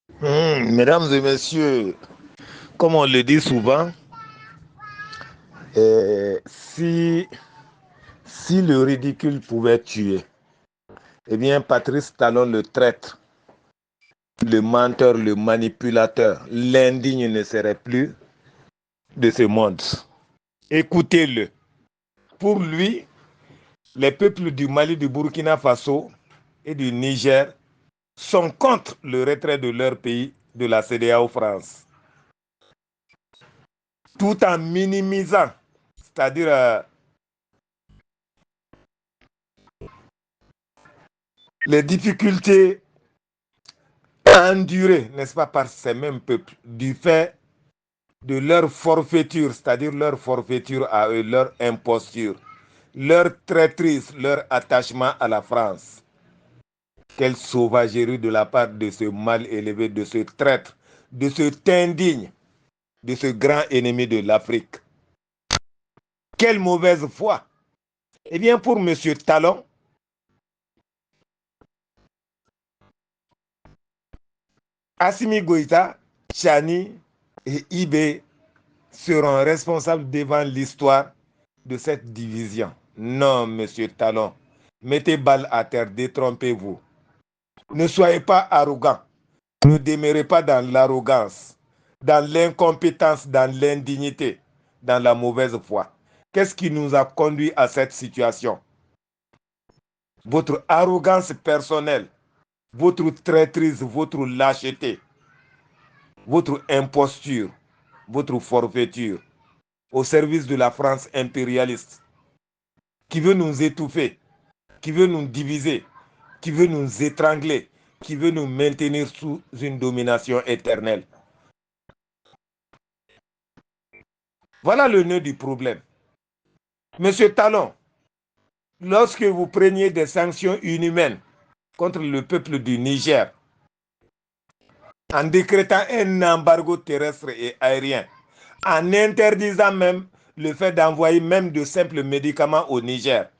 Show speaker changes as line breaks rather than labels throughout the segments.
Mesdames et messieurs, comme on le dit souvent, si le ridicule pouvait tuer, eh bien Patrice Talon, le traître, le menteur, le manipulateur, l'indigne ne serait plus de ce monde. Écoutez-le. Pour lui, les peuples du Mali, du Burkina Faso et du Niger sont contre le retrait de leur pays de la CEDEAO France, tout en minimisant, c'est-à-dire les difficultés endurées, n'est-ce pas, par ces mêmes peuples, du fait de leur forfaiture, c'est-à-dire leur forfaiture à eux, leur imposture, leur traîtrise, leur attachement à la France. Quelle sauvagerie de la part de ce mal élevé, de ce traître, de cet indigne, de ce grand ennemi de l'Afrique. Quelle mauvaise foi. Eh bien, pour M. Talon, Assimi Goïta, Chani et Ibé seront responsables devant l'histoire de cette division. Non, monsieur Talon, mettez balle à terre, détrompez-vous. Ne soyez pas arrogant. Ne demeurez pas dans l'arrogance, dans l'incompétence, dans l'indignité, dans la mauvaise foi. Qu'est-ce qui nous a conduit à cette situation? Votre arrogance personnelle, votre traîtrise, votre lâcheté, votre imposture, votre forfaiture au service de la France impérialiste qui veut nous étouffer, qui veut nous diviser, qui veut nous étrangler, qui veut nous maintenir sous une domination éternelle. Voilà le nœud du problème. Monsieur Talon, lorsque vous preniez des sanctions inhumaines contre le peuple du Niger, en décrétant un embargo terrestre et aérien, en interdisant même le fait d'envoyer même de simples médicaments au Niger,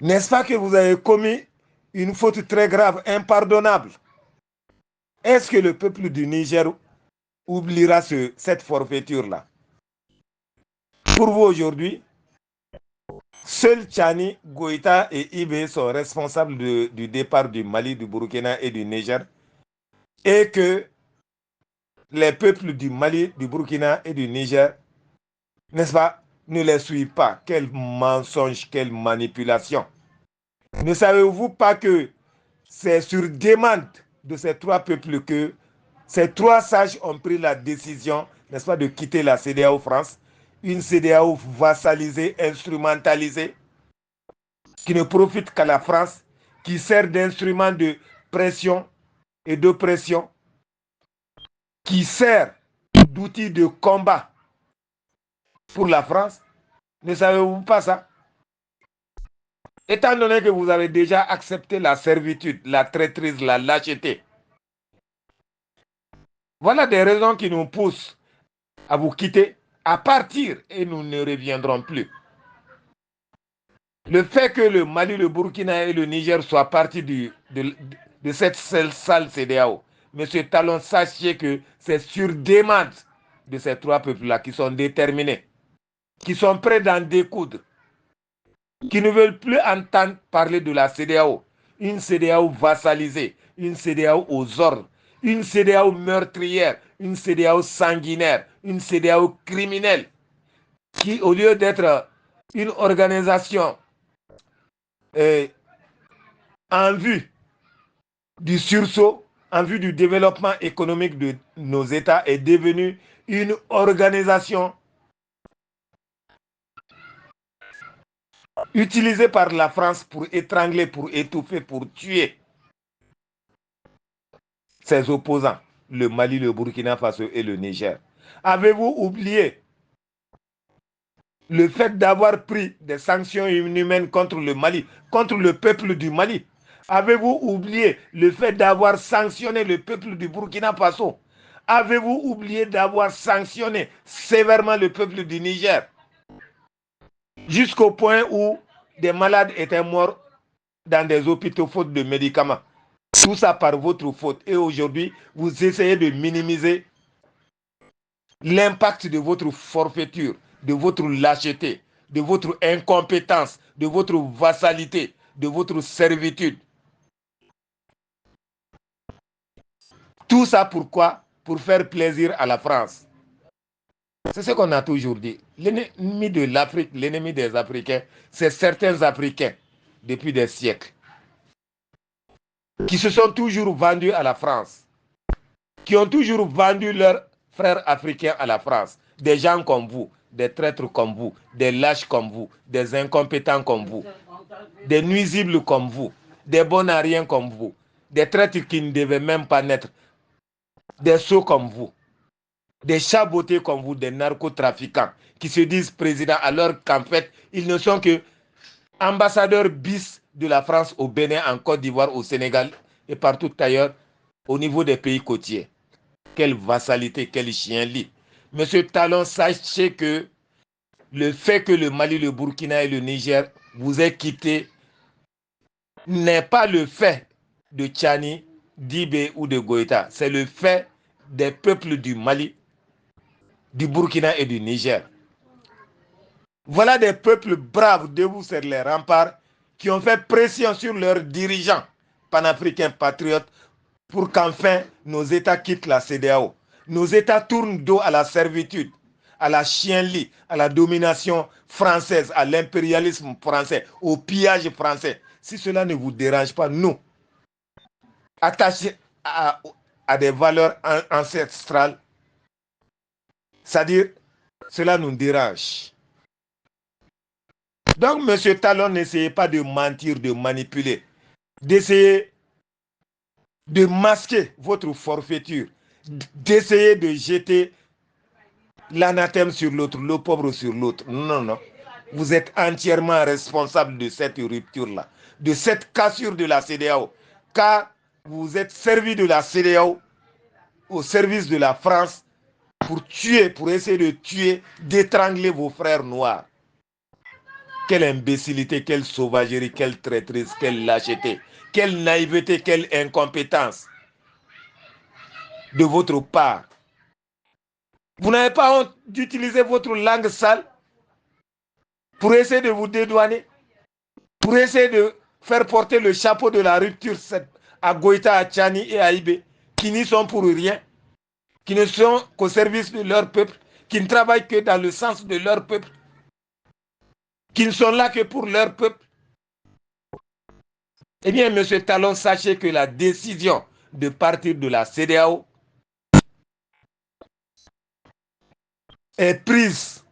n'est-ce pas que vous avez commis une faute très grave, impardonnable? Est-ce que le peuple du Niger oubliera cette forfaiture-là? Pour vous aujourd'hui, seuls Tchani, Goïta et Ibé sont responsables du départ du Mali, du Burkina et du Niger, et que les peuples du Mali, du Burkina et du Niger, n'est-ce pas, ne les suivent pas. Quel mensonge, quelle manipulation. Ne savez-vous pas que c'est sur demande de ces trois peuples que ces trois sages ont pris la décision, n'est-ce pas, de quitter la CEDEAO France, une CEDEAO vassalisée, instrumentalisée, qui ne profite qu'à la France, qui sert d'instrument de pression et d'oppression, qui sert d'outil de combat pour la France. Ne savez-vous pas ça? Étant donné que vous avez déjà accepté la servitude, la traîtrise, la lâcheté, voilà des raisons qui nous poussent à vous quitter, à partir, et nous ne reviendrons plus. Le fait que le Mali, le Burkina et le Niger soient partis de cette salle CEDEAO, M. Talon, sachez que c'est sur demande de ces trois peuples-là qui sont déterminés, qui sont prêts d'en découdre, qui ne veulent plus entendre parler de la CEDEAO, une CEDEAO vassalisée, une CEDEAO aux ordres, une CEDEAO meurtrière, une CEDEAO sanguinaire, une CEDEAO criminelle, qui, au lieu d'être une organisation en vue du sursaut, en vue du développement économique de nos États, est devenue une organisation utilisée par la France pour étrangler, pour étouffer, pour tuer ses opposants, le Mali, le Burkina Faso et le Niger. Avez-vous oublié le fait d'avoir pris des sanctions inhumaines contre le Mali, contre le peuple du Mali? Avez-vous oublié le fait d'avoir sanctionné le peuple du Burkina Faso? Avez-vous oublié d'avoir sanctionné sévèrement le peuple du Niger? Jusqu'au point où des malades étaient morts dans des hôpitaux faute de médicaments. Tout ça par votre faute. Et aujourd'hui, vous essayez de minimiser l'impact de votre forfaiture, de votre lâcheté, de votre incompétence, de votre vassalité, de votre servitude. Tout ça pourquoi? Pour faire plaisir à la France. C'est ce qu'on a toujours dit. L'ennemi de l'Afrique, l'ennemi des Africains, c'est certains Africains depuis des siècles qui se sont toujours vendus à la France, qui ont toujours vendu leurs frères africains à la France. Des gens comme vous, des traîtres comme vous, des lâches comme vous, des incompétents comme vous, des nuisibles comme vous, des bons à rien comme vous, des traîtres qui ne devaient même pas naître, des sots comme vous, des chabotés comme vous, des narcotrafiquants qui se disent présidents alors qu'en fait, ils ne sont que ambassadeurs bis de la France au Bénin, en Côte d'Ivoire, au Sénégal et partout ailleurs au niveau des pays côtiers. Quelle vassalité, quel chien-lit. Monsieur Talon, sachez que le fait que le Mali, le Burkina et le Niger vous aient quitté n'est pas le fait de Tchani, d'Ibé ou de Goïta. C'est le fait des peuples du Mali, du Burkina et du Niger. Voilà des peuples braves debout sur les remparts qui ont fait pression sur leurs dirigeants panafricains patriotes pour qu'enfin nos États quittent la CEDEAO. Nos États tournent dos à la servitude, à la chien-lit, à la domination française, à l'impérialisme français, au pillage français. Si cela ne vous dérange pas, nous, attachés à des valeurs ancestrales, c'est-à-dire, cela nous dérange. Donc, M. Talon, n'essayez pas de mentir, de manipuler, d'essayer de masquer votre forfaiture, d'essayer de jeter l'anathème sur l'autre, le pauvre sur l'autre. Non, non. Vous êtes entièrement responsable de cette rupture-là, de cette cassure de la CEDEAO. Car vous êtes servi de la CEDEAO au service de la France pour tuer, pour essayer de tuer, d'étrangler vos frères noirs. Quelle imbécilité, quelle sauvagerie, quelle traîtrise, quelle lâcheté, quelle naïveté, quelle incompétence de votre part. Vous n'avez pas honte d'utiliser votre langue sale pour essayer de vous dédouaner, pour essayer de faire porter le chapeau de la rupture à Goïta, à Tchani et à Ibé, qui n'y sont pour rien, qui ne sont qu'au service de leur peuple, qui ne travaillent que dans le sens de leur peuple, qui ne sont là que pour leur peuple. Eh bien, M. Talon, sachez que la décision de partir de la CEDEAO est prise,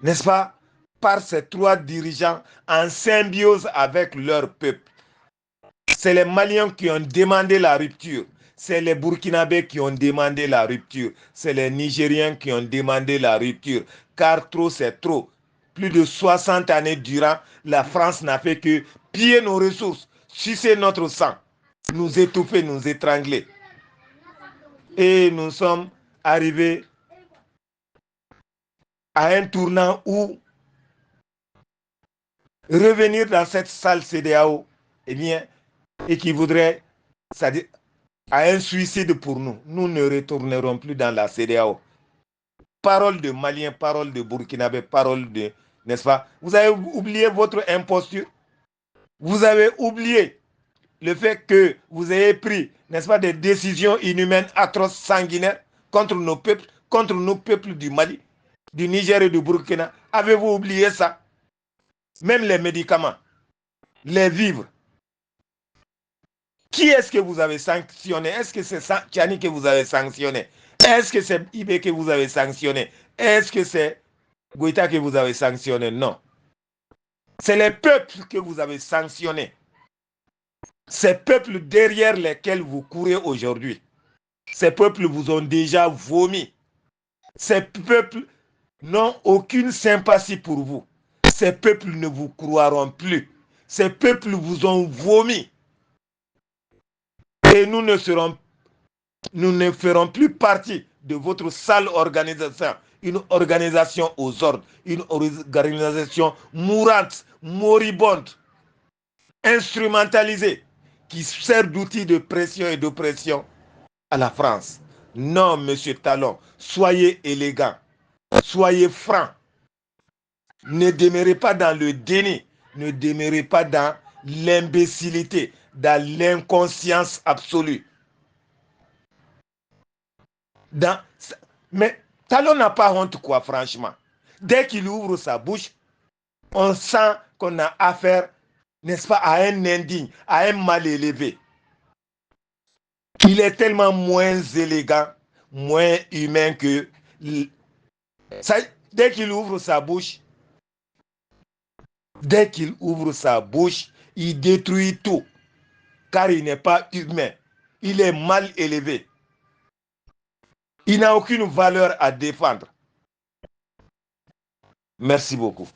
n'est-ce pas, par ces trois dirigeants en symbiose avec leur peuple. C'est les Maliens qui ont demandé la rupture. C'est les Burkinabés qui ont demandé la rupture. C'est les Nigériens qui ont demandé la rupture. Car trop, c'est trop. Plus de 60 années durant, la France n'a fait que piller nos ressources, sucer notre sang, nous étouffer, nous étrangler. Et nous sommes arrivés à un tournant où revenir dans cette salle CEDEAO, eh bien, équivaudrait, c'est-à-dire, à un suicide pour nous. Nous ne retournerons plus dans la CEDEAO. Parole de Maliens, parole de Burkinabé, parole de, n'est-ce pas? Vous avez oublié votre imposture. Vous avez oublié le fait que vous avez pris, n'est-ce pas, des décisions inhumaines, atroces, sanguinaires contre nos peuples du Mali, du Niger et du Burkina. Avez-vous oublié ça? Même les médicaments, les vivres. Qui est-ce que vous avez sanctionné? Est-ce que c'est Tchani que vous avez sanctionné? Est-ce que c'est Ibé que vous avez sanctionné? Est-ce que c'est Goïta que vous avez sanctionné? Non. C'est les peuples que vous avez sanctionnés. Ces peuples derrière lesquels vous courez aujourd'hui. Ces peuples vous ont déjà vomi. Ces peuples n'ont aucune sympathie pour vous. Ces peuples ne vous croiront plus. Ces peuples vous ont vomi. Et nous ne ferons plus partie de votre sale organisation. Une organisation aux ordres. Une organisation mourante, moribonde, instrumentalisée, qui sert d'outil de pression et d'oppression à la France. Non, monsieur Talon, soyez élégant, soyez franc. Ne demeurez pas dans le déni, ne demeurez pas dans l'imbécilité, dans l'inconscience absolue. Mais Talon n'a pas honte, quoi, franchement. Dès qu'il ouvre sa bouche, on sent qu'on a affaire, n'est-ce pas, à un indigne, à un mal élevé. Il est tellement moins élégant, moins humain que... Dès qu'il ouvre sa bouche, il détruit tout. Car il n'est pas humain. Il est mal élevé. Il n'a aucune valeur à défendre. Merci beaucoup.